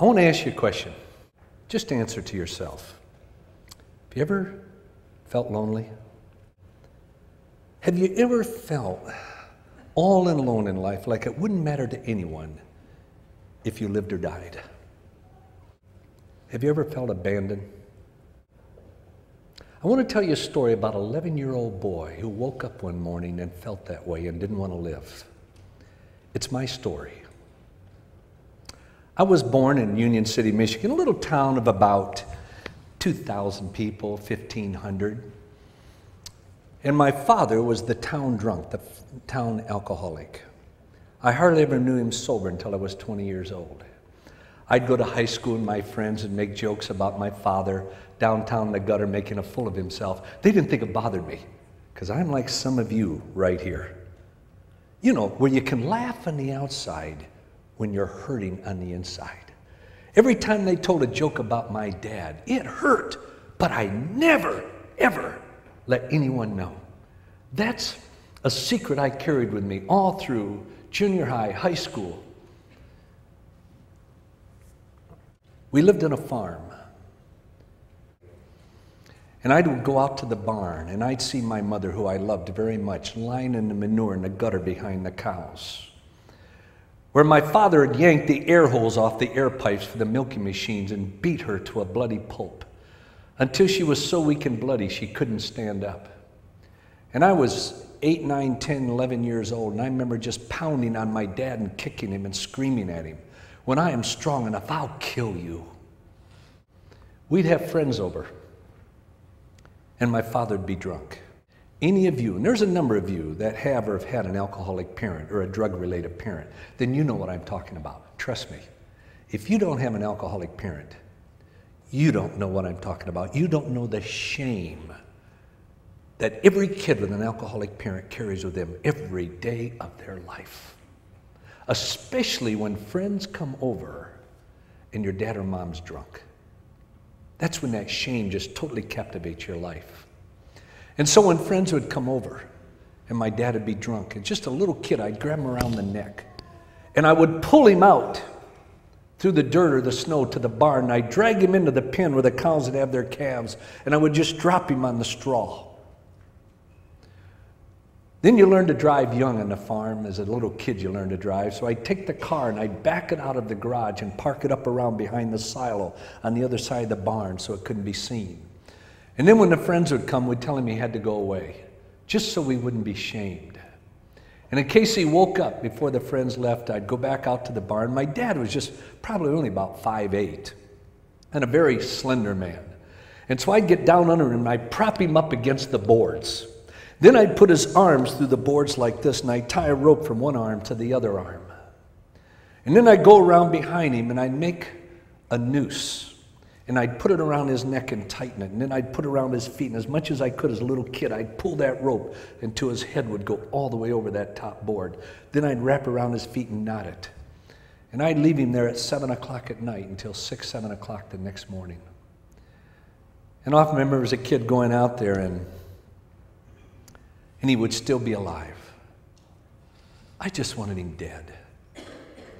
I want to ask you a question. Just answer to yourself. Have you ever felt lonely? Have you ever felt all alone in life, like it wouldn't matter to anyone if you lived or died? Have you ever felt abandoned? I want to tell you a story about an 11-year-old boy who woke up one morning and felt that way and didn't want to live. It's my story. I was born in Union City, Michigan, a little town of about 2,000 people, 1,500. And my father was the town drunk, the town alcoholic. I hardly ever knew him sober until I was 20 years old. I'd go to high school and my friends would make jokes about my father downtown in the gutter making a fool of himself. They didn't think it bothered me, because I'm like some of you right here. You know, where you can laugh on the outside when you're hurting on the inside. Every time they told a joke about my dad, it hurt, but I never, ever let anyone know. That's a secret I carried with me all through junior high, high school. We lived on a farm. And I would go out to the barn and I'd see my mother, who I loved very much, lying in the manure in the gutter behind the cows, where my father had yanked the air hose off the air pipes for the milking machines and beat her to a bloody pulp until she was so weak and bloody she couldn't stand up. And I was 8, 9, 10, 11 years old, and I remember just pounding on my dad and kicking him and screaming at him, "When I am strong enough, I'll kill you." We'd have friends over, and my father would be drunk. Any of you, and there's a number of you that have or have had an alcoholic parent or a drug-related parent, then you know what I'm talking about. Trust me. If you don't have an alcoholic parent, you don't know what I'm talking about. You don't know the shame that every kid with an alcoholic parent carries with them every day of their life. Especially when friends come over and your dad or mom's drunk. That's when that shame just totally captivates your life. And so when friends would come over and my dad would be drunk, and just a little kid, I'd grab him around the neck and I would pull him out through the dirt or the snow to the barn, and I'd drag him into the pen where the cows would have their calves, and I would just drop him on the straw. Then you learn to drive young on the farm. As a little kid, you learn to drive. So I'd take the car and I'd back it out of the garage and park it up around behind the silo on the other side of the barn so it couldn't be seen. And then when the friends would come, we'd tell him he had to go away, just so we wouldn't be shamed. And in case he woke up before the friends left, I'd go back out to the barn. My dad was just probably only about 5'8", and a very slender man. And so I'd get down under him and I'd prop him up against the boards. Then I'd put his arms through the boards like this, and I'd tie a rope from one arm to the other arm. And then I'd go around behind him and I'd make a noose, and I'd put it around his neck and tighten it. And then I'd put it around his feet, and as much as I could as a little kid, I'd pull that rope until his head would go all the way over that top board. Then I'd wrap around his feet and knot it. And I'd leave him there at 7 o'clock at night until 6, 7 o'clock the next morning. And I often remember as a kid going out there and he would still be alive. I just wanted him dead.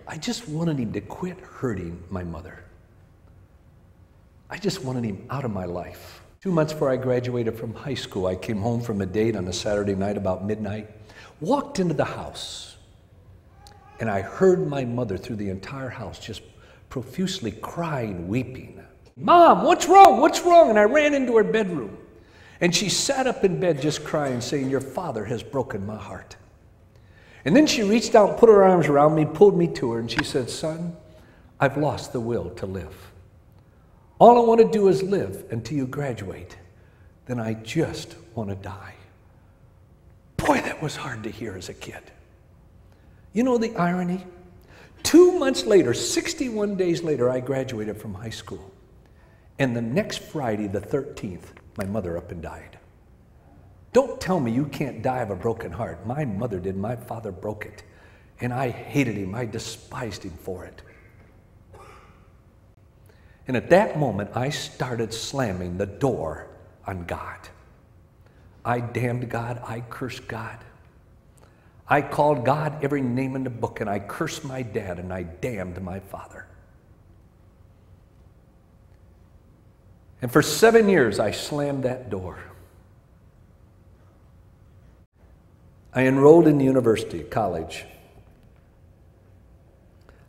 I just wanted him to quit hurting my mother. I just wanted him out of my life. 2 months before I graduated from high school, I came home from a date on a Saturday night about midnight, walked into the house, and I heard my mother through the entire house just profusely crying, weeping. "Mom, what's wrong? What's wrong?" And I ran into her bedroom. And she sat up in bed just crying, saying, "Your father has broken my heart." And then she reached out, put her arms around me, pulled me to her, and she said, "Son, I've lost the will to live. All I want to do is live until you graduate. Then I just want to die." Boy, that was hard to hear as a kid. You know the irony? 2 months later, 61 days later, I graduated from high school. And the next Friday, the 13th, my mother up and died. Don't tell me you can't die of a broken heart. My mother did. My father broke it. And I hated him. I despised him for it. And at that moment, I started slamming the door on God. I damned God. I cursed God. I called God every name in the book, and I cursed my dad, and I damned my father. And for 7 years, I slammed that door. I enrolled in university, college.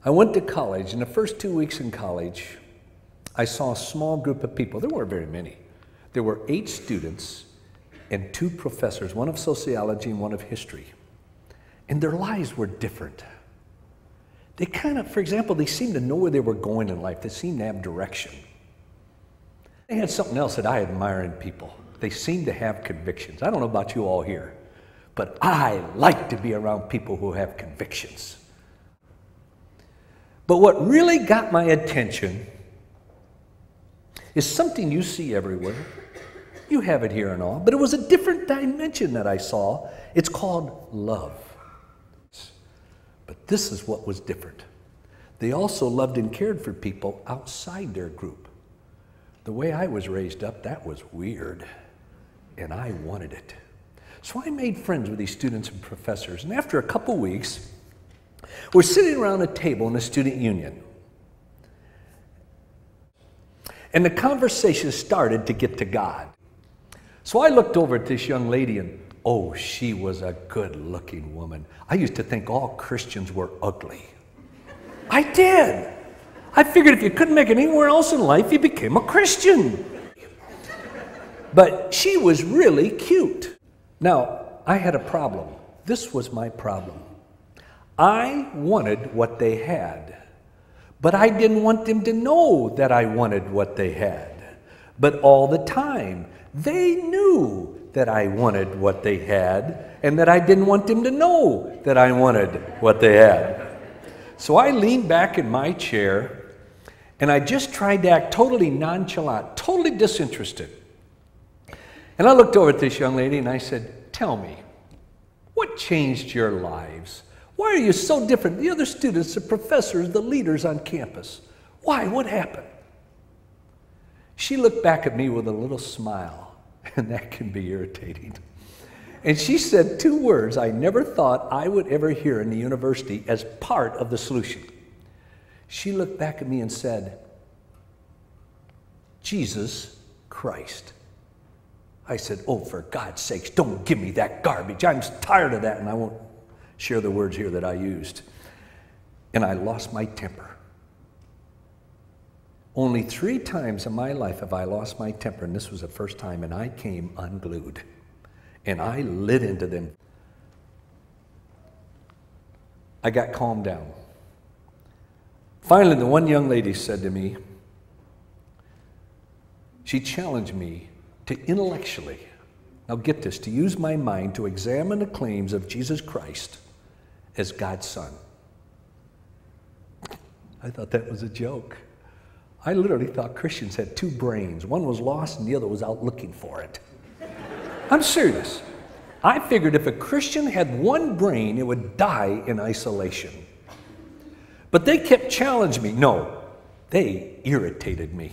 I went to college. In the first 2 weeks in college, I saw a small group of people. There weren't very many. There were 8 students and 2 professors, one of sociology and one of history. And their lives were different. They kind of, for example, they seemed to know where they were going in life. They seemed to have direction. They had something else that I admire in people. They seemed to have convictions. I don't know about you all here, but I like to be around people who have convictions. But what really got my attention is something you see everywhere. You have it here and all, but it was a different dimension that I saw. It's called love. But this is what was different. They also loved and cared for people outside their group. The way I was raised up, that was weird, and I wanted it. So I made friends with these students and professors, and after a couple weeks, we're sitting around a table in the student union. And the conversation started to get to God. So I looked over at this young lady, and oh, she was a good-looking woman. I used to think all Christians were ugly. I did. I figured if you couldn't make it anywhere else in life, you became a Christian. But she was really cute. Now, I had a problem. This was my problem. I wanted what they had, but I didn't want them to know that I wanted what they had. But all the time, they knew that I wanted what they had and that I didn't want them to know that I wanted what they had. So I leaned back in my chair and I just tried to act totally nonchalant, totally disinterested. And I looked over at this young lady and I said, "Tell me, what changed your lives? Why are you so different than the other students, the professors, the leaders on campus? Why? What happened?" She looked back at me with a little smile, and that can be irritating. And she said 2 words I never thought I would ever hear in the university as part of the solution. She looked back at me and said, "Jesus Christ." I said, "Oh, for God's sakes, don't give me that garbage. I'm tired of that." And I won't share the words here that I used. And I lost my temper. Only 3 times in my life have I lost my temper, and this was the first time, and I came unglued. And I lit into them. I got calmed down. Finally, the one young lady said to me, she challenged me to intellectually, now get this, to use my mind to examine the claims of Jesus Christ as God's Son. I thought that was a joke. I literally thought Christians had 2 brains. One was lost and the other was out looking for it. I'm serious. I figured if a Christian had 1 brain, it would die in isolation. But they kept challenging me. No, they irritated me.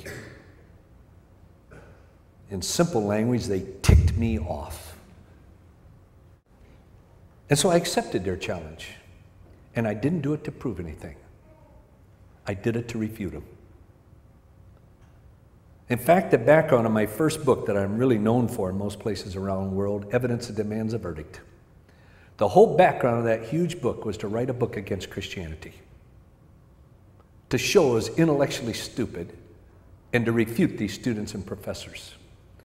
In simple language, they ticked me off. And so I accepted their challenge. And I didn't do it to prove anything. I did it to refute them. In fact, the background of my first book that I'm really known for in most places around the world, Evidence That Demands a Verdict. The whole background of that huge book was to write a book against Christianity. To show it was intellectually stupid and to refute these students and professors.